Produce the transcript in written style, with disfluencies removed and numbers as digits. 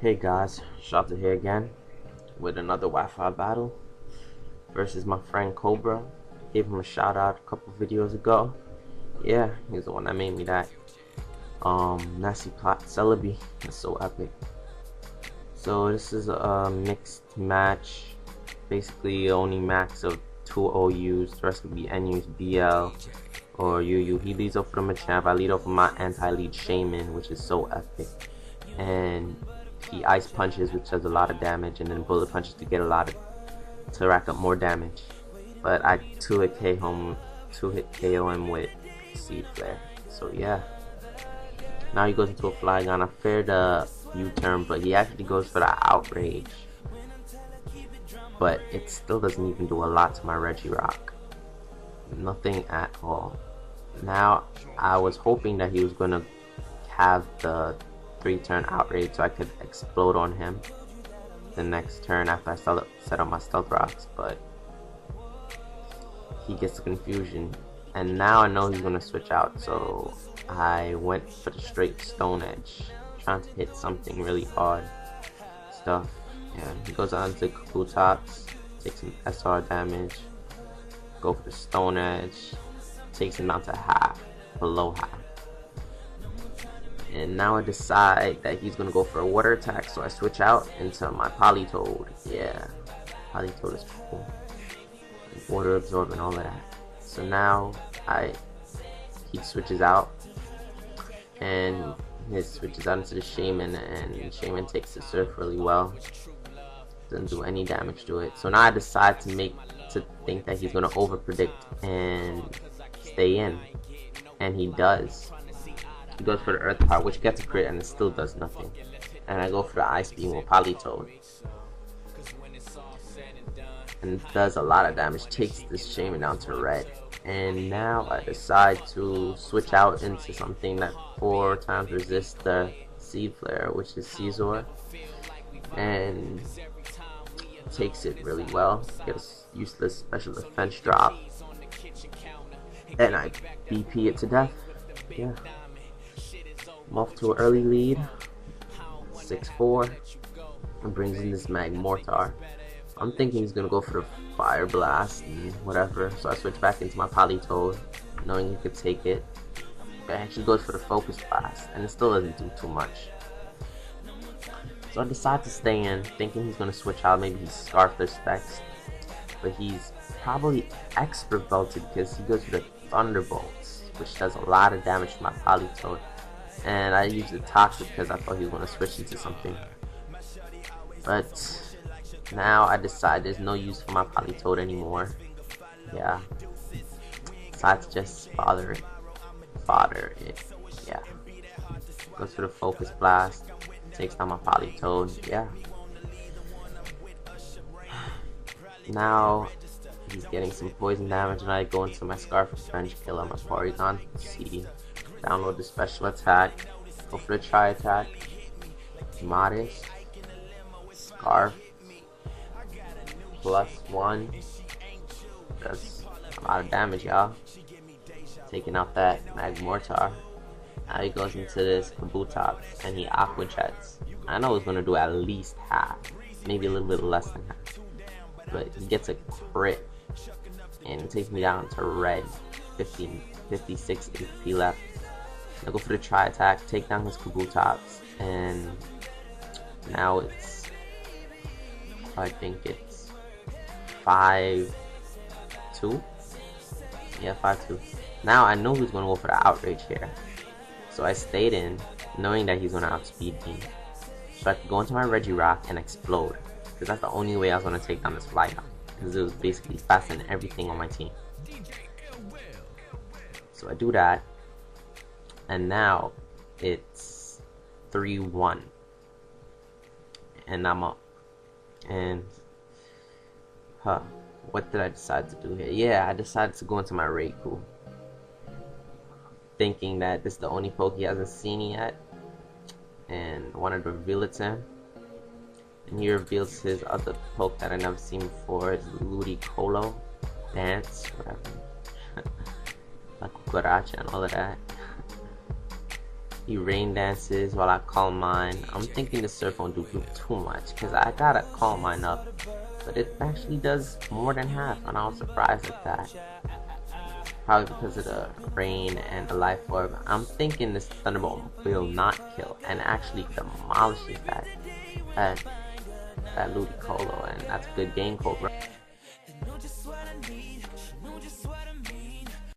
Hey guys, SHOTTA here again with another Wi-Fi battle versus my friend Cobra. Gave him a shout out a couple videos ago. Yeah, he's the one that made me that. Nasty Plot Celebi. That's so epic. So this is a mixed match. Basically only max of 2 OUs. The rest could be NUs, BL, or UU. He leads off with a Machamp. I lead off with my anti-lead Shaman, which is so epic. And he ice punches, which does a lot of damage, and then bullet punches to rack up more damage. But I 2-hit KO him with Seed Flare. So yeah. Now he goes into a Flygon. I feared a U-turn, but he actually goes for the Outrage. But it still doesn't even do a lot to my Regirock. Nothing at all. Now I was hoping that he was gonna have the 3-turn Outrage so I could explode on him the next turn after I set up my Stealth Rocks, but he gets the confusion, and now I know he's gonna switch out, so I went for the straight Stone Edge, trying to hit something really hard stuff. And he goes on to Kabutops, takes some SR damage, go for the Stone Edge, takes him down to half, below half. And now I decide that he's gonna go for a water attack, so I switch out into my Politoed. Yeah, Politoed is cool. Water absorb and all of that. So now he switches out, and he switches out into the Shaman, and Shaman takes the Surf really well. Doesn't do any damage to it. So now I decide to think that he's gonna over predict and stay in, and he does. He goes for the Earth Power, which gets a crit, and it still does nothing. And I go for the Ice Beam with Politoed, and it does a lot of damage. Takes this Shaman down to red. And now I decide to switch out into something that 4 times resists the Seed Flare, which is Caesar, and takes it really well. Get a useless special defense drop, and I BP it to death. Yeah. I'm off to an early lead, 6-4, and brings in this Magmortar. I'm thinking he's gonna go for the Fire Blast and whatever, so I switch back into my Politoed, knowing he could take it. But it actually goes for the Focus Blast, and it still doesn't do too much. So I decide to stay in, thinking he's gonna switch out. Maybe he's Scarf their Specs, but he's probably Expert Belted because he goes for the Thunderbolts, which does a lot of damage to my Politoed. And I used the Toxic because I thought he was going to switch into something. But now I decide there's no use for my Politoed anymore. Yeah. Decide to just fodder it. Yeah. Goes for the Focus Blast. Takes down my Politoed. Yeah. Now he's getting some poison damage, and I go into my Scarf Revenge kill on my Porygon. See. Download the special attack, go for the Tri Attack, Modest, Scarf, +1, does a lot of damage, y'all. Taking out that Magmortar. Now he goes into this Kabutops, and he Aqua Jets. I know he's gonna do at least half, maybe a little bit less than half, but he gets a crit, and it takes me down to red, 56 HP left. I go for the Tri Attack, take down his Kabutops, and now I think it's 5-2. Yeah, 5-2. Now I know he's gonna go for the Outrage here, so I stayed in, knowing that he's gonna outspeed me, so I could go into my Regirock and explode, because that's the only way I was gonna take down this Flygon, because it was basically faster than everything on my team. So I do that. And now it's 3-1, and I'm up. And what did I decide to do here? Yeah, I decided to go into my Raikou, thinking that this is the only poke he hasn't seen yet, and wanted to reveal it to him. And he reveals his other poke that I never seen before, his Ludicolo Dance, whatever, like Cucaracha and all of that. He rain dances while I calm mine. I'm thinking the surf won't do too much, because I gotta calm mine up. But it actually does more than half, and I was surprised at that. Probably because of the rain and the life orb. I'm thinking this Thunderbolt will not kill, and actually demolishes that Ludicolo, and that's a good game, Cobra.